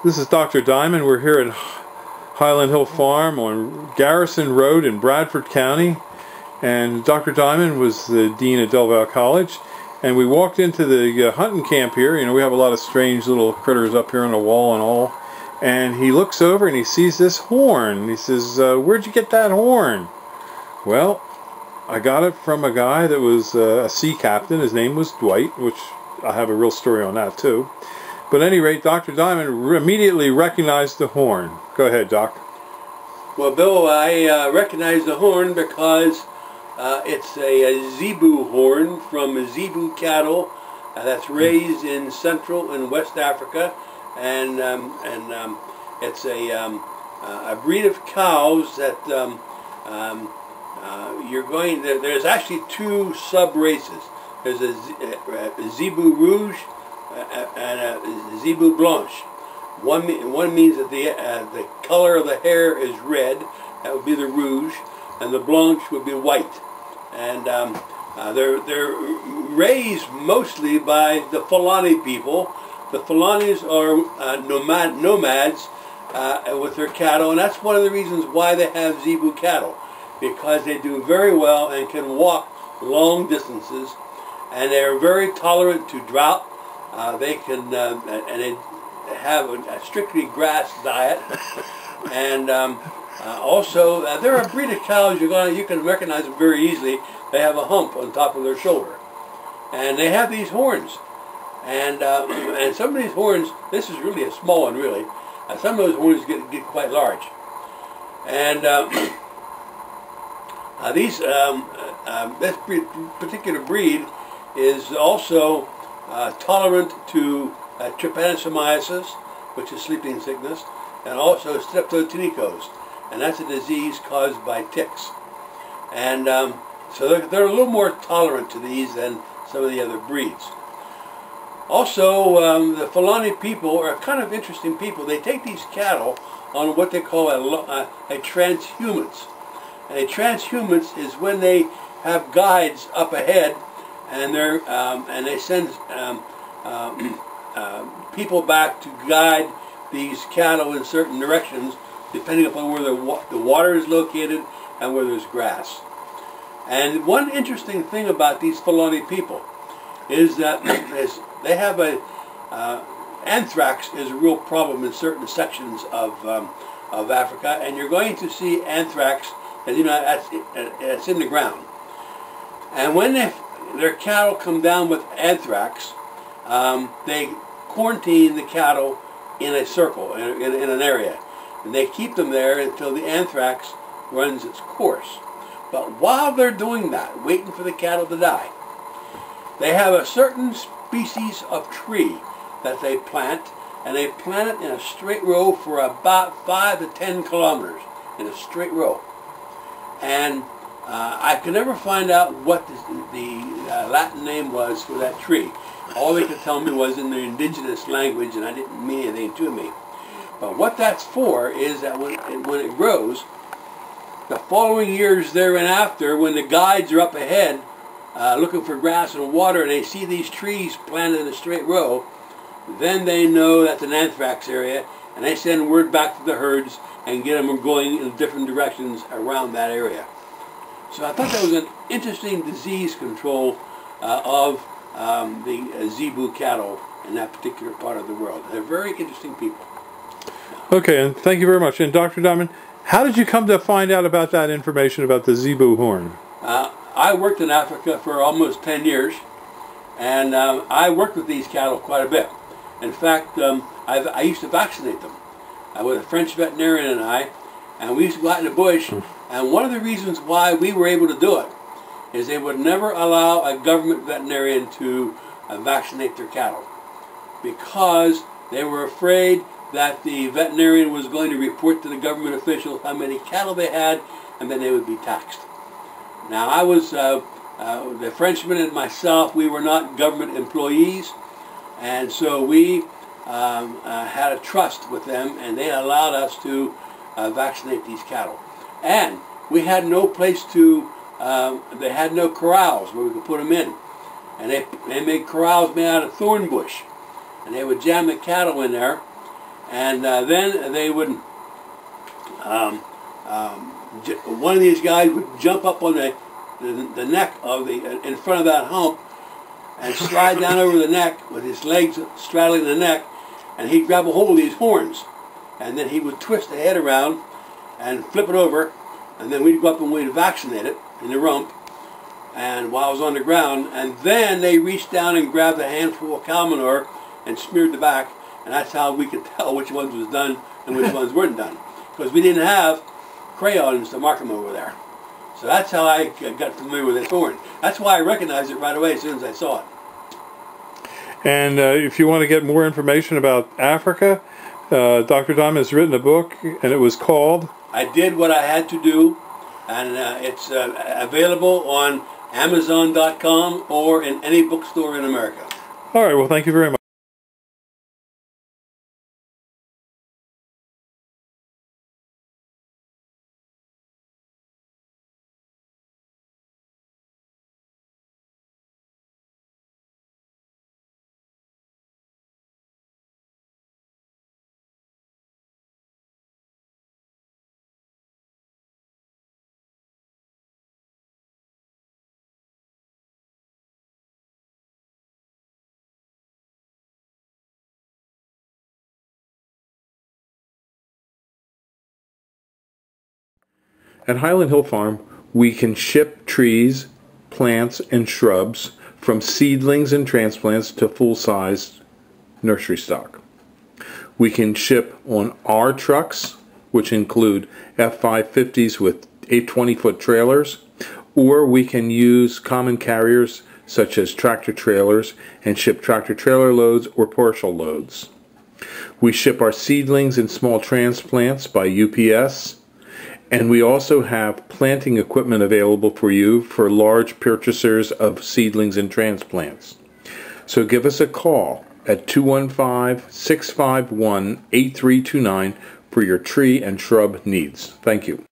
This is Dr. Diamond. We're here at Highland Hill Farm on Garrison Road in Bradford County. And Dr. Diamond was the dean at Delaware Valley College. And we walked into the hunting camp here. You know, we have a lot of strange little critters up here on the wall and all. And he looks over and he sees this horn. He says, where'd you get that horn? Well, I got it from a guy that was a sea captain. His name was Dwight, which I have a real story on that too. But at any rate, Dr. Diamond immediately recognized the horn. Go ahead, Doc. Well, Bill, I recognize the horn because it's a zebu horn from zebu cattle that's raised in Central and West Africa, and it's a breed of cows that There's actually two sub races. There's a zebu rouge and a zebu blanche. One means that the color of the hair is red. That would be the rouge, and the blanche would be white. And they're raised mostly by the Fulani people. The Fulanis are nomads with their cattle, and that's one of the reasons why they have zebu cattle, because they do very well and can walk long distances, and they're very tolerant to drought. They can and they have a strictly grass diet, and also they're a breed of cows you can recognize them very easily. They have a hump on top of their shoulder, and they have these horns, and some of these horns, this is really a small one really, some of those horns get quite large, and this particular breed is also tolerant to trypanosomiasis, which is sleeping sickness, and also streptococcus, and that's a disease caused by ticks. And so they're a little more tolerant to these than some of the other breeds. Also, the Fulani people are kind of interesting people. They take these cattle on what they call a transhumance. And a transhumance is when they have guides up ahead, and they send people back to guide these cattle in certain directions, depending upon where the water is located and where there's grass. And one interesting thing about these Fulani people is that they have anthrax is a real problem in certain sections of Africa, and you're going to see anthrax, as you know, it's in the ground. And when their cattle come down with anthrax, they quarantine the cattle in a circle, in an area. And they keep them there until the anthrax runs its course. But while they're doing that, waiting for the cattle to die, they have a certain species of tree that they plant, and they plant it in a straight row for about 5 to 10 kilometers, in a straight row. And I could never find out what the Latin name was for that tree. All they could tell me was in their indigenous language, and I didn't mean anything to me. But what that's for is that when it grows, the following years thereafter, when the guides are up ahead looking for grass and water, and they see these trees planted in a straight row, then they know that's an anthrax area, and they send word back to the herds and get them going in different directions around that area. So I thought that was an interesting disease control of the zebu cattle in that particular part of the world. They're very interesting people. Okay, and thank you very much. And Dr. Diamond, how did you come to find out about that information about the zebu horn? I worked in Africa for almost 10 years, and I worked with these cattle quite a bit. In fact, I used to vaccinate them. I was a French veterinarian and we used to go out in the bush, and one of the reasons why we were able to do it is they would never allow a government veterinarian to vaccinate their cattle, because they were afraid that the veterinarian was going to report to the government officials how many cattle they had, and then they would be taxed. Now, I was, the Frenchman and myself, we were not government employees, and so we had a trust with them, and they allowed us to vaccinate these cattle. And we had no place to, they had no corrals where we could put them in. And they made corrals made out of thorn bush. And they would jam the cattle in there, And then they would, one of these guys would jump up on the neck of in front of that hump and slide down over the neck with his legs straddling the neck, and he'd grab a hold of these horns, and then he would twist the head around and flip it over, and then we'd go up and we'd vaccinate it in the rump, and while I was on the ground, and then they reached down and grabbed a handful of cow manure and smeared the back, and that's how we could tell which ones was done and which ones weren't done, because we didn't have crayons to mark them over there. So that's how I got familiar with this thorn. That's why I recognized it right away as soon as I saw it. And if you want to get more information about Africa, Dr. Diamond has written a book, and it was called I Did What I Had to Do, and it's available on Amazon.com or in any bookstore in America. All right, well, thank you very much. At Highland Hill Farm, we can ship trees, plants, and shrubs from seedlings and transplants to full-size nursery stock. We can ship on our trucks, which include F550s with 20-foot trailers, or we can use common carriers such as tractor trailers and ship tractor trailer loads or partial loads. We ship our seedlings and small transplants by UPS. And we also have planting equipment available for you for large purchasers of seedlings and transplants. So give us a call at 215-651-8329 for your tree and shrub needs. Thank you.